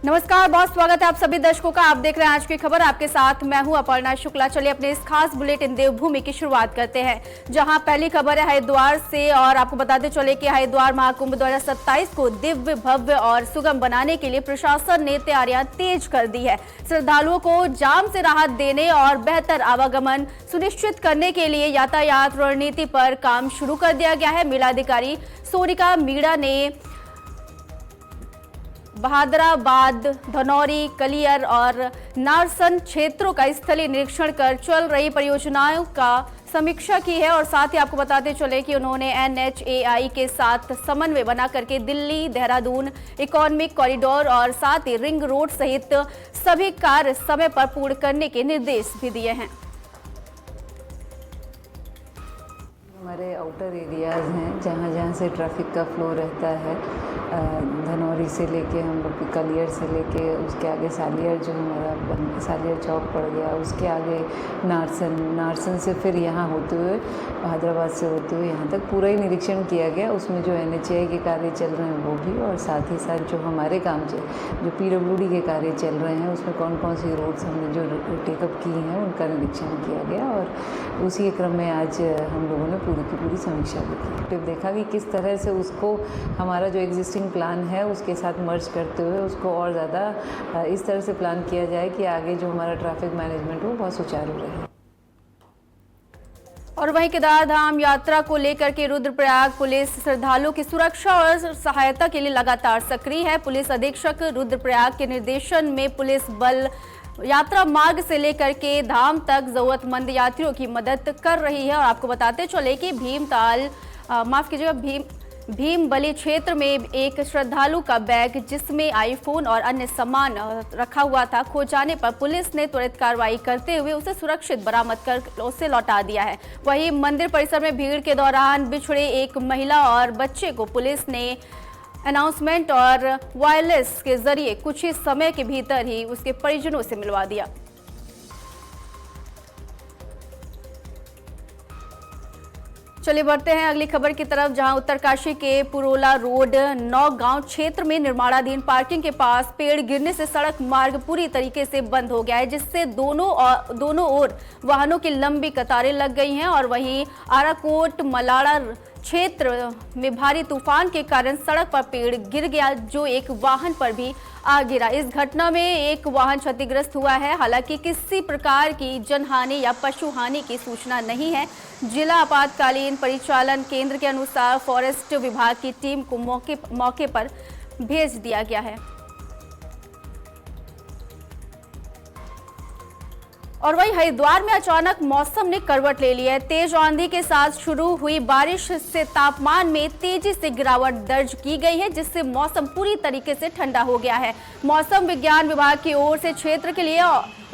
नमस्कार, बहुत स्वागत है आप सभी दर्शकों का। आप देख रहे हैं आज की खबर। आपके साथ मैं हूं अपर्णा शुक्ला। चलिए अपने इस खास बुलेटिन देवभूमि की शुरुआत करते हैं, जहां पहली खबर है हरिद्वार से। और आपको बताते चले कि हरिद्वार महाकुंभ 2027 को दिव्य, भव्य और सुगम बनाने के लिए प्रशासन ने तैयारियां तेज कर दी है। श्रद्धालुओं को जाम से राहत देने और बेहतर आवागमन सुनिश्चित करने के लिए यातायात रणनीति पर काम शुरू कर दिया गया है। मेलाधिकारी सोनिका मीणा ने बहादुराबाद, धनौरी, कलियर और नारसन क्षेत्रों का स्थलीय निरीक्षण कर चल रही परियोजनाओं का समीक्षा की है। और साथ ही आपको बताते चले कि उन्होंने NHAI के साथ समन्वय बना करके दिल्ली देहरादून इकोनॉमिक कॉरिडोर और साथ ही रिंग रोड सहित सभी कार्य समय पर पूर्ण करने के निर्देश भी दिए हैं। हमारे आउटर एरियाज़ हैं जहाँ जहाँ से ट्रैफिक का फ्लो रहता है, धनौरी से लेके हम लोग कलियर से लेके उसके आगे सालियर, जो हमारा सालियर चौक पड़ गया, उसके आगे नारसन से फिर यहाँ होते हुए बहादुराबाद से होते हुए यहाँ तक पूरा ही निरीक्षण किया गया। उसमें जो NHAI के कार्य चल रहे हैं वो भी, और साथ ही साथ जो हमारे काम जो PWD के कार्य चल रहे हैं उसमें कौन कौन सी रोड्स हमने जो टेकअप की हैं उनका निरीक्षण किया गया। और उसी क्रम में आज हम लोगों ने पूरी की पूरी समीक्षा की, देखा कि किस तरह से उसको हमारा जो एग्जिस्टिंग प्लान है उसके साथ मर्ज करते हुए उसको और ज़्यादा इस तरह से प्लान किया जाए कि आगे जो हमारा ट्रैफिक मैनेजमेंट हो बहुत सुचारू रहे। और वहीं केदार धाम यात्रा को लेकर के रुद्रप्रयाग पुलिस श्रद्धालुओं की सुरक्षा और सहायता के लिए लगातार सक्रिय है। पुलिस अधीक्षक रुद्रप्रयाग के निर्देशन में पुलिस बल यात्रा मार्ग से लेकर के धाम तक जरूरतमंद यात्रियों की मदद कर रही है। और आपको बताते चले कि भीमबली क्षेत्र में एक श्रद्धालु का बैग जिसमें आईफोन और अन्य सामान रखा हुआ था खो जाने पर पुलिस ने त्वरित कार्रवाई करते हुए उसे सुरक्षित बरामद कर उसे लौटा दिया है। वहीं मंदिर परिसर में भीड़ के दौरान बिछड़े एक महिला और बच्चे को पुलिस ने अनाउंसमेंट और वायरलेस के जरिए कुछ ही समय के भीतर ही उसके परिजनों से मिलवा दिया। चलिए बढ़ते हैं अगली खबर की तरफ, जहां उत्तरकाशी के पुरोला रोड नौगांव क्षेत्र में निर्माणाधीन पार्किंग के पास पेड़ गिरने से सड़क मार्ग पूरी तरीके से बंद हो गया है, जिससे दोनों ओर वाहनों की लंबी कतारें लग गई हैं। और वहीं आराकोट मलाड़ा क्षेत्र में भारी तूफान के कारण सड़क पर पेड़ गिर गया, जो एक वाहन पर भी आ गिरा। इस घटना में एक वाहन क्षतिग्रस्त हुआ है। हालांकि किसी प्रकार की जनहानि या पशु हानि की सूचना नहीं है। जिला आपातकालीन परिचालन केंद्र के अनुसार फॉरेस्ट विभाग की टीम को मौके पर भेज दिया गया है। और वहीं हरिद्वार में अचानक मौसम ने करवट ले ली है। तेज आंधी के साथ शुरू हुई बारिश से तापमान में तेजी से गिरावट दर्ज की गई है, जिससे मौसम पूरी तरीके से ठंडा हो गया है। मौसम विज्ञान विभाग की ओर से क्षेत्र के लिए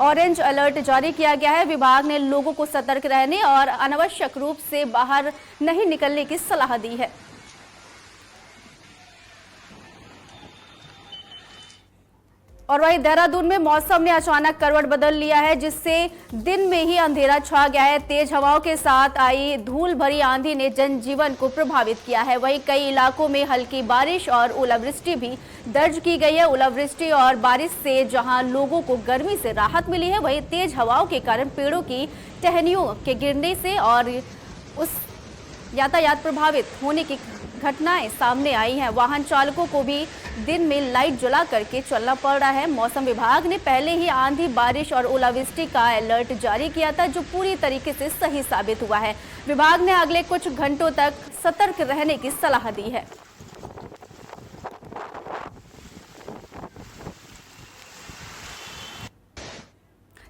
ऑरेंज अलर्ट जारी किया गया है। विभाग ने लोगों को सतर्क रहने और अनावश्यक रूप से बाहर नहीं निकलने की सलाह दी है। और वहीं देहरादून में मौसम ने अचानक करवट बदल लिया है, जिससे दिन में ही अंधेरा छा गया है। तेज हवाओं के साथ आई धूल भरी आंधी ने जनजीवन को प्रभावित किया है। वहीं कई इलाकों में हल्की बारिश और ओलावृष्टि भी दर्ज की गई है। ओलावृष्टि और बारिश से जहां लोगों को गर्मी से राहत मिली है, वहीं तेज हवाओं के कारण पेड़ों की टहनियों के गिरने से और उस यातायात प्रभावित होने की घटनाएं सामने आई हैं। वाहन चालकों को भी दिन में लाइट जला करके चलना पड़ रहा है। मौसम विभाग ने पहले ही आंधी, बारिश और ओलावृष्टि का अलर्ट जारी किया था, जो पूरी तरीके से सही साबित हुआ है। विभाग ने अगले कुछ घंटों तक सतर्क रहने की सलाह दी है।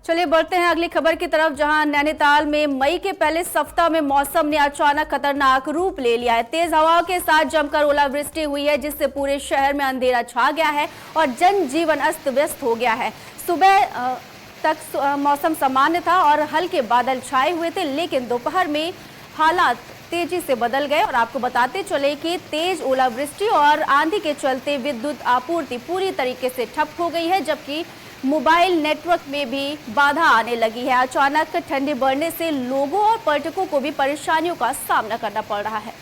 चलिए बढ़ते हैं अगली खबर की तरफ, जहां नैनीताल में मई के पहले सप्ताह में मौसम ने अचानक खतरनाक रूप ले लिया है। तेज हवाओं के साथ जमकर ओलावृष्टि हुई है, जिससे पूरे शहर में अंधेरा छा गया है और जनजीवन अस्त व्यस्त हो गया है। सुबह तक मौसम सामान्य था और हल्के बादल छाए हुए थे, लेकिन दोपहर में हालात तेजी से बदल गए। और आपको बताते चले कि तेज ओलावृष्टि और आंधी के चलते विद्युत आपूर्ति पूरी तरीके से ठप हो गई है, जबकि मोबाइल नेटवर्क में भी बाधा आने लगी है। अचानक ठंडी बढ़ने से लोगों और पर्यटकों को भी परेशानियों का सामना करना पड़ रहा है।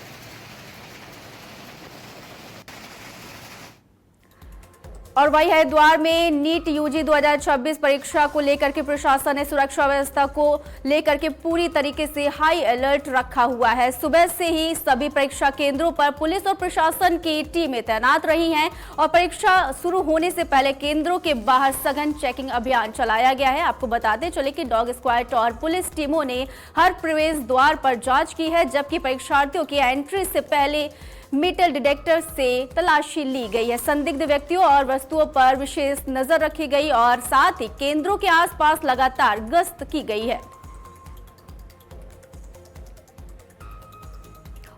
और वही हरिद्वार में नीट यूजी 2026 परीक्षा को लेकर के प्रशासन ने सुरक्षा व्यवस्था को लेकर के पूरी तरीके से हाई अलर्ट रखा हुआ है। सुबह से ही सभी परीक्षा केंद्रों पर पुलिस और प्रशासन की टीमें तैनात रही हैं और परीक्षा शुरू होने से पहले केंद्रों के बाहर सघन चेकिंग अभियान चलाया गया है। आपको बताते चले कि डॉग स्क्वाड और पुलिस टीमों ने हर प्रवेश द्वार पर जांच की है, जबकि परीक्षार्थियों की एंट्री से पहले मेटल डिटेक्टर से तलाशी ली गई है। संदिग्ध व्यक्तियों और वस्तुओं पर विशेष नजर रखी गई और साथ ही केंद्रों के आसपास लगातार गश्त की गई है।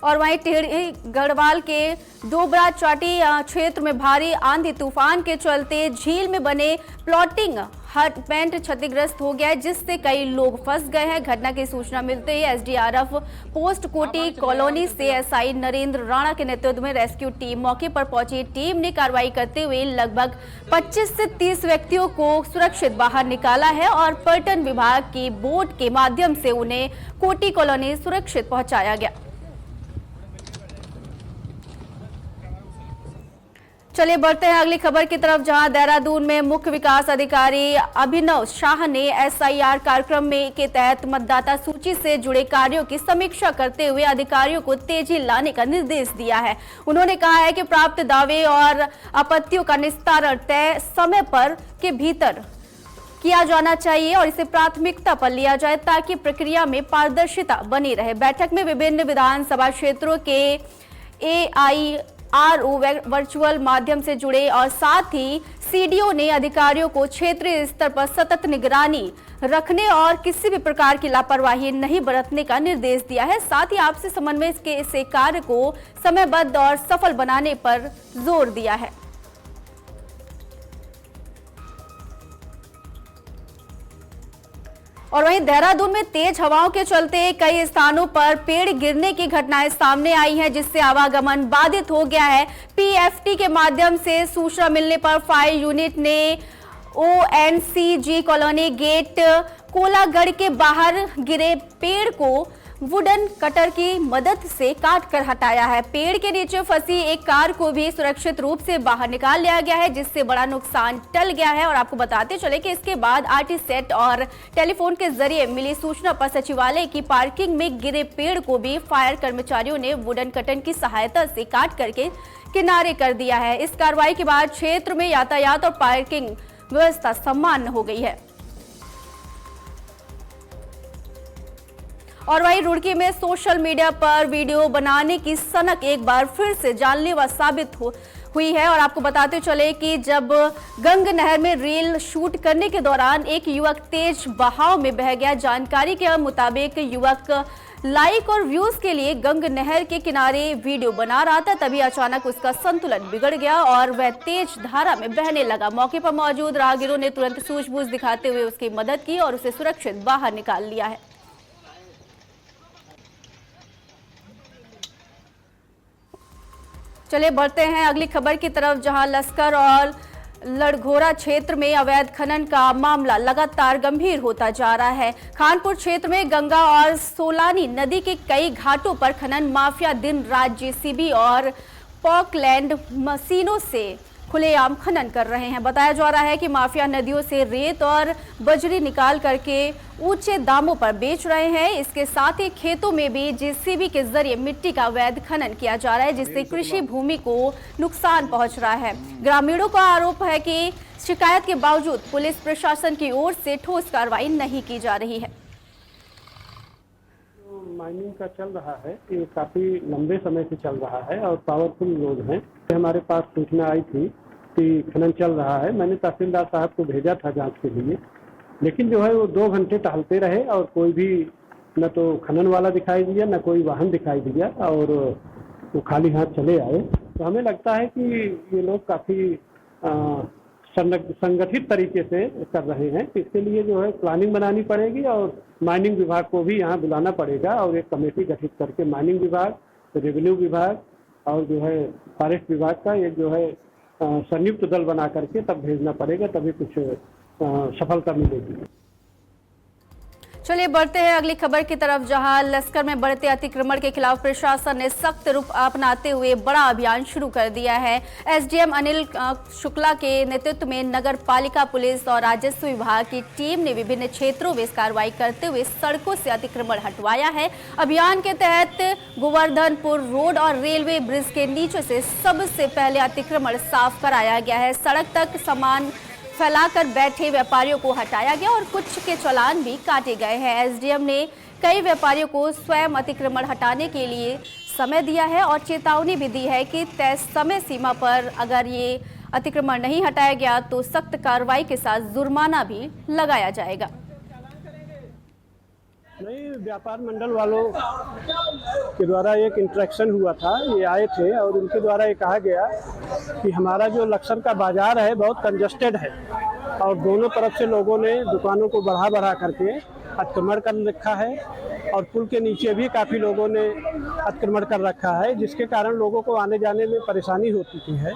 और वहीं टिहरी गढ़वाल के डोबरा चाटी क्षेत्र में भारी आंधी तूफान के चलते झील में बने प्लॉटिंग हट पेंट क्षतिग्रस्त हो गया है, जिससे कई लोग फंस गए हैं। घटना की सूचना मिलते ही एसडीआरएफ पोस्ट कोटी कॉलोनी से एसआई नरेंद्र राणा के नेतृत्व में रेस्क्यू टीम मौके पर पहुंची। टीम ने कार्रवाई करते हुए लगभग 25 से 30 व्यक्तियों को सुरक्षित बाहर निकाला है और पर्यटन विभाग की बोट के माध्यम से उन्हें कोटी कॉलोनी सुरक्षित पहुंचाया गया। चलिए बढ़ते हैं अगली खबर की तरफ, जहां देहरादून में मुख्य विकास अधिकारी अभिनव शाह ने एसआईआर कार्यक्रम में के तहत मतदाता सूची से जुड़े कार्यों की समीक्षा करते हुए अधिकारियों को तेजी लाने का निर्देश दिया है। उन्होंने कहा है कि प्राप्त दावे और आपत्तियों का निस्तारण तय समय पर के भीतर किया जाना चाहिए और इसे प्राथमिकता पर लिया जाए ताकि प्रक्रिया में पारदर्शिता बनी रहे। बैठक में विभिन्न विधानसभा क्षेत्रों के AIRO वर्चुअल माध्यम से जुड़े और साथ ही सीडीओ ने अधिकारियों को क्षेत्रीय स्तर पर सतत निगरानी रखने और किसी भी प्रकार की लापरवाही नहीं बरतने का निर्देश दिया है। साथ ही आपसी समन्वय के से कार्य को समयबद्ध और सफल बनाने पर जोर दिया है। और वहीं देहरादून में तेज हवाओं के चलते कई स्थानों पर पेड़ गिरने की घटनाएं सामने आई हैं, जिससे आवागमन बाधित हो गया है। पीएफटी के माध्यम से सूचना मिलने पर फायर यूनिट ने ONCG कॉलोनी गेट कोलागढ़ के बाहर गिरे पेड़ को वुडन कटर की मदद से काट कर हटाया है। पेड़ के नीचे फंसी एक कार को भी सुरक्षित रूप से बाहर निकाल लिया गया है, जिससे बड़ा नुकसान टल गया है। और आपको बताते चले कि इसके बाद आरटी सेट और टेलीफोन के जरिए मिली सूचना पर सचिवालय की पार्किंग में गिरे पेड़ को भी फायर कर्मचारियों ने वुडन कटर की सहायता से काट करके किनारे कर दिया है। इस कार्रवाई के बाद क्षेत्र में यातायात और पार्किंग व्यवस्था सामान्य हो गई है। और वहीं रुड़की में सोशल मीडिया पर वीडियो बनाने की सनक एक बार फिर से जानलेवा साबित हुई है। और आपको बताते चले कि जब गंग नहर में रील शूट करने के दौरान एक युवक तेज बहाव में बह गया। जानकारी के मुताबिक युवक लाइक और व्यूज के लिए गंग नहर के किनारे वीडियो बना रहा था, तभी अचानक उसका संतुलन बिगड़ गया और वह तेज धारा में बहने लगा। मौके पर मौजूद राहगीरों ने तुरंत सूझबूझ दिखाते हुए उसकी मदद की और उसे सुरक्षित बाहर निकाल लिया है। चलिए बढ़ते हैं अगली खबर की तरफ, जहां लश्कर और लड़घोरा क्षेत्र में अवैध खनन का मामला लगातार गंभीर होता जा रहा है। खानपुर क्षेत्र में गंगा और सोलानी नदी के कई घाटों पर खनन माफिया दिन रात जेसीबी और पॉकलैंड मशीनों से खुलेआम खनन कर रहे हैं। बताया जा रहा है कि माफिया नदियों से रेत और बजरी निकाल करके ऊंचे दामों पर बेच रहे हैं। इसके साथ ही खेतों में भी जेसीबी के जरिए मिट्टी का अवैध खनन किया जा रहा है, जिससे कृषि भूमि को नुकसान पहुंच रहा है। ग्रामीणों का आरोप है कि शिकायत के बावजूद पुलिस प्रशासन की ओर से ठोस कार्रवाई नहीं की जा रही है। माइनिंग का चल रहा है, ये काफी लंबे समय से चल रहा है और पावरफुल लोग हैं। हमारे पास सूचना आई थी कि खनन चल रहा है। मैंने तहसीलदार साहब को भेजा था जांच के लिए, लेकिन जो है वो 2 घंटे टहलते रहे और कोई भी न तो खनन वाला दिखाई दिया न कोई वाहन दिखाई दिया और वो खाली हाथ चले आए। तो हमें लगता है कि ये लोग काफ़ी संगठित तरीके से कर रहे हैं। इसके लिए जो है प्लानिंग बनानी पड़ेगी और माइनिंग विभाग को भी यहाँ बुलाना पड़ेगा और एक कमेटी गठित करके माइनिंग विभाग, रेवेन्यू विभाग और जो है फॉरेस्ट विभाग का एक जो है संयुक्त दल बना करके तब भेजना पड़ेगा, तभी कुछ सफलता मिलेगी। चलिए बढ़ते हैं अगली खबर की तरफ, जहां लश्कर में बढ़ते अतिक्रमण के खिलाफ प्रशासन ने सख्त रुख अपनाते हुए बड़ा अभियान शुरू कर दिया है। एसडीएम अनिल शुक्ला के नेतृत्व में नगर पालिका पुलिस और राजस्व विभाग की टीम ने विभिन्न क्षेत्रों में कार्रवाई करते हुए सड़कों से अतिक्रमण हटवाया है। अभियान के तहत गोवर्धनपुर रोड और रेलवे ब्रिज के नीचे से सबसे पहले अतिक्रमण साफ कराया गया है। सड़क तक सामान फैलाकर बैठे व्यापारियों को हटाया गया और कुछ के चालान भी काटे गए हैं। एसडीएम ने कई व्यापारियों को स्वयं अतिक्रमण हटाने के लिए समय दिया है और चेतावनी भी दी है कि तय समय सीमा पर अगर ये अतिक्रमण नहीं हटाया गया तो सख्त कार्रवाई के साथ जुर्माना भी लगाया जाएगा। नहीं, व्यापार मंडल वालों के द्वारा एक इंटरेक्शन हुआ था, ये आए थे और उनके द्वारा ये कहा गया कि हमारा जो लक्सर का बाजार है बहुत कंजस्टेड है और दोनों तरफ से लोगों ने दुकानों को बढ़ा करके अतिक्रमण कर रखा है और पुल के नीचे भी काफ़ी लोगों ने अतिक्रमण कर रखा है, जिसके कारण लोगों को आने जाने में परेशानी होती है।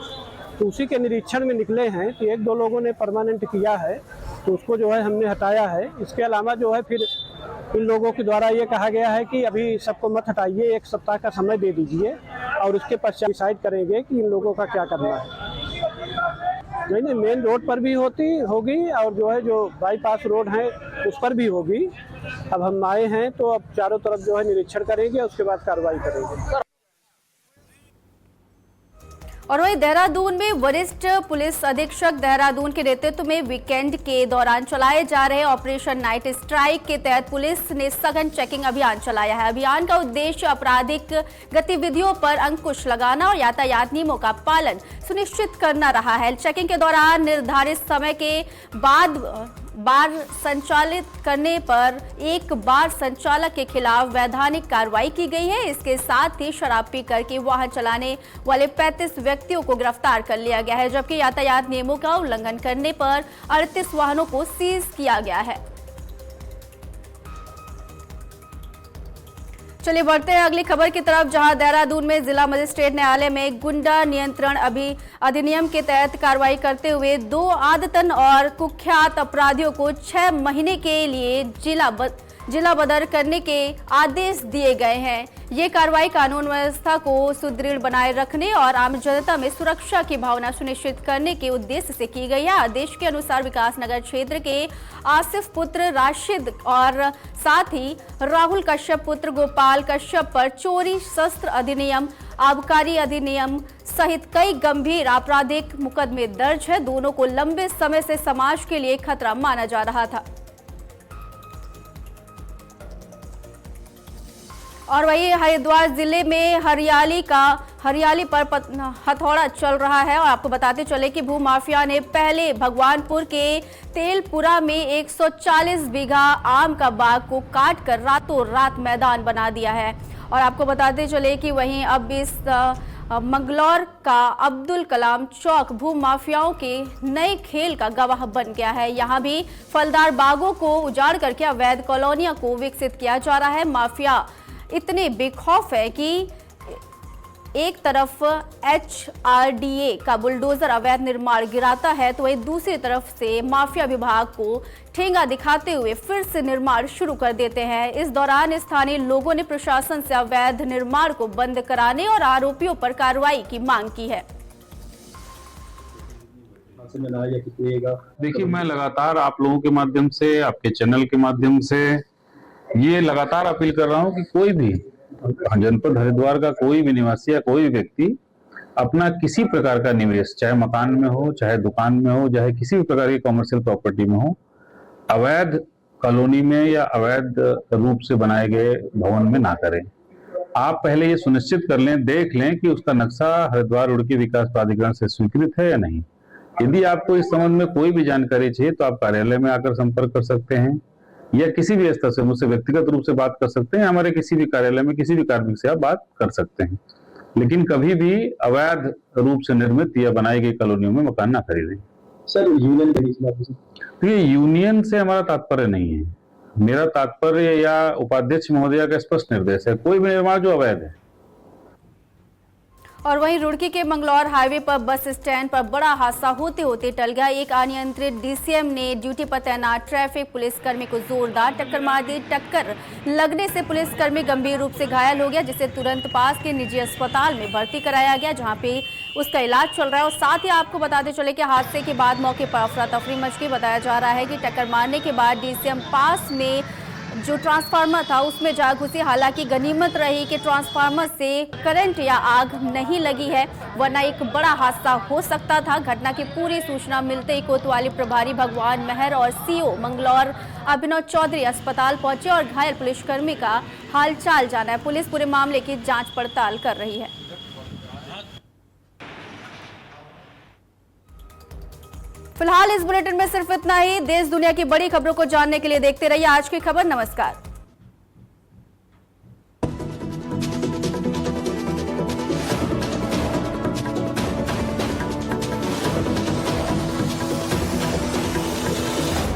तो उसी के निरीक्षण में निकले हैं कि एक दो लोगों ने परमानेंट किया है तो उसको जो है हमने हटाया है। इसके अलावा जो है फिर इन लोगों के द्वारा ये कहा गया है कि अभी सबको मत हटाइए, 1 सप्ताह का समय दे दीजिए और उसके पश्चात डिसाइड करेंगे कि इन लोगों का क्या करना है। नहीं, मेन रोड पर भी होगी और जो है जो बाईपास रोड है उस पर भी होगी। अब हम आए हैं तो अब चारों तरफ जो है निरीक्षण करेंगे, उसके बाद कार्रवाई करेंगे। और वही देहरादून में वरिष्ठ पुलिस अधीक्षक देहरादून के नेतृत्व में वीकेंड के दौरान चलाए जा रहे ऑपरेशन नाइट स्ट्राइक के तहत पुलिस ने सघन चेकिंग अभियान चलाया है। अभियान का उद्देश्य आपराधिक गतिविधियों पर अंकुश लगाना और यातायात नियमों का पालन सुनिश्चित करना रहा है। चेकिंग के दौरान निर्धारित समय के बाद बार संचालित करने पर एक बार संचालक के खिलाफ वैधानिक कार्रवाई की गई है। इसके साथ ही शराब पी करके वाहन चलाने वाले 35 व्यक्तियों को गिरफ्तार कर लिया गया है, जबकि यातायात नियमों का उल्लंघन करने पर 38 वाहनों को सीज किया गया है। चलिए बढ़ते हैं अगली खबर की तरफ, जहां देहरादून में जिला मजिस्ट्रेट न्यायालय में गुंडा नियंत्रण अधिनियम के तहत कार्रवाई करते हुए 2 आदतन और कुख्यात अपराधियों को 6 महीने के लिए जिला बदर करने के आदेश दिए गए हैं। ये कार्रवाई कानून व्यवस्था को सुदृढ़ बनाए रखने और आम जनता में सुरक्षा की भावना सुनिश्चित करने के उद्देश्य से की गई है। आदेश के अनुसार विकास नगर क्षेत्र के आसिफ पुत्र राशिद और साथ ही राहुल कश्यप पुत्र गोपाल कश्यप पर चोरी, शस्त्र अधिनियम, आबकारी अधिनियम सहित कई गंभीर आपराधिक मुकदमे दर्ज है। दोनों को लंबे समय से समाज के लिए खतरा माना जा रहा था। और वही हरिद्वार जिले में हरियाली पर हथौड़ा चल रहा है और आपको बताते चले कि भूमाफिया ने पहले भगवानपुर के तेलपुरा में 140 बीघा आम का बाग को काटकर रातों रात मैदान बना दिया है। और आपको बताते चले कि वहीं अब इस मंगलौर का अब्दुल कलाम चौक भूमाफियाओं के नए खेल का गवाह बन गया है। यहाँ भी फलदार बागों को उजाड़ करके अवैध कॉलोनियों को विकसित किया जा रहा है। माफिया इतने बेखौफ है कि एक तरफ HRDA का बुलडोजर अवैध निर्माण गिराता है तो वहीं दूसरी तरफ से माफिया विभाग को ठेंगा दिखाते हुए फिर से निर्माण शुरू कर देते हैं। इस दौरान स्थानीय लोगों ने प्रशासन से अवैध निर्माण को बंद कराने और आरोपियों पर कार्रवाई की मांग की है। देखिए, मैं लगातार आप लोगों के माध्यम से, आपके चैनल के माध्यम से ये लगातार अपील कर रहा हूं कि कोई भी जनपद हरिद्वार का कोई भी निवासी या कोई भी व्यक्ति अपना किसी प्रकार का निवेश, चाहे मकान में हो, चाहे दुकान में हो, चाहे किसी भी प्रकार की कॉमर्शियल प्रॉपर्टी में हो, अवैध कॉलोनी में या अवैध रूप से बनाए गए भवन में ना करें। आप पहले ये सुनिश्चित कर लें, देख लें कि उसका नक्शा हरिद्वार रुड़की विकास प्राधिकरण से स्वीकृत है या नहीं। यदि आपको इस संबंध में कोई भी जानकारी चाहिए तो आप कार्यालय में आकर संपर्क कर सकते हैं या किसी भी स्तर से मुझसे व्यक्तिगत रूप से बात कर सकते हैं। हमारे किसी भी कार्यालय में किसी भी कार्मिक से आप बात कर सकते हैं, लेकिन कभी भी अवैध रूप से निर्मित या बनाई गई कॉलोनियों में मकान ना खरीदें। सर, यूनियन तो ये यूनियन से हमारा तात्पर्य नहीं है। मेरा तात्पर्य या उपाध्यक्ष महोदया का स्पष्ट निर्देश है, कोई भी निर्माण जो अवैध है। और वहीं रुड़की के मंगलौर हाईवे पर बस स्टैंड पर बड़ा हादसा होते होते टल गया। एक अनियंत्रित डीसीएम ने ड्यूटी पर तैनात ट्रैफिक पुलिसकर्मी को जोरदार टक्कर मार दी। टक्कर लगने से पुलिसकर्मी गंभीर रूप से घायल हो गया, जिसे तुरंत पास के निजी अस्पताल में भर्ती कराया गया, जहां पे उसका इलाज चल रहा है। और साथ ही आपको बताते चले कि हादसे के बाद मौके पर अफरा तफरी मच गई। बताया जा रहा है कि टक्कर मारने के बाद डीसीएम पास में जो ट्रांसफार्मर था उसमें जा घुसी। हालांकि गनीमत रही कि ट्रांसफार्मर से करंट या आग नहीं लगी है, वरना एक बड़ा हादसा हो सकता था। घटना की पूरी सूचना मिलते ही कोतवाली प्रभारी भगवान मेहर और सीओ मंगलौर अभिनव चौधरी अस्पताल पहुंचे और घायल पुलिसकर्मी का हालचाल जाना है। पुलिस पूरे मामले की जांच पड़ताल कर रही है। फिलहाल इस बुलेटिन में सिर्फ इतना ही। देश दुनिया की बड़ी खबरों को जानने के लिए देखते रहिए आज की खबर। नमस्कार।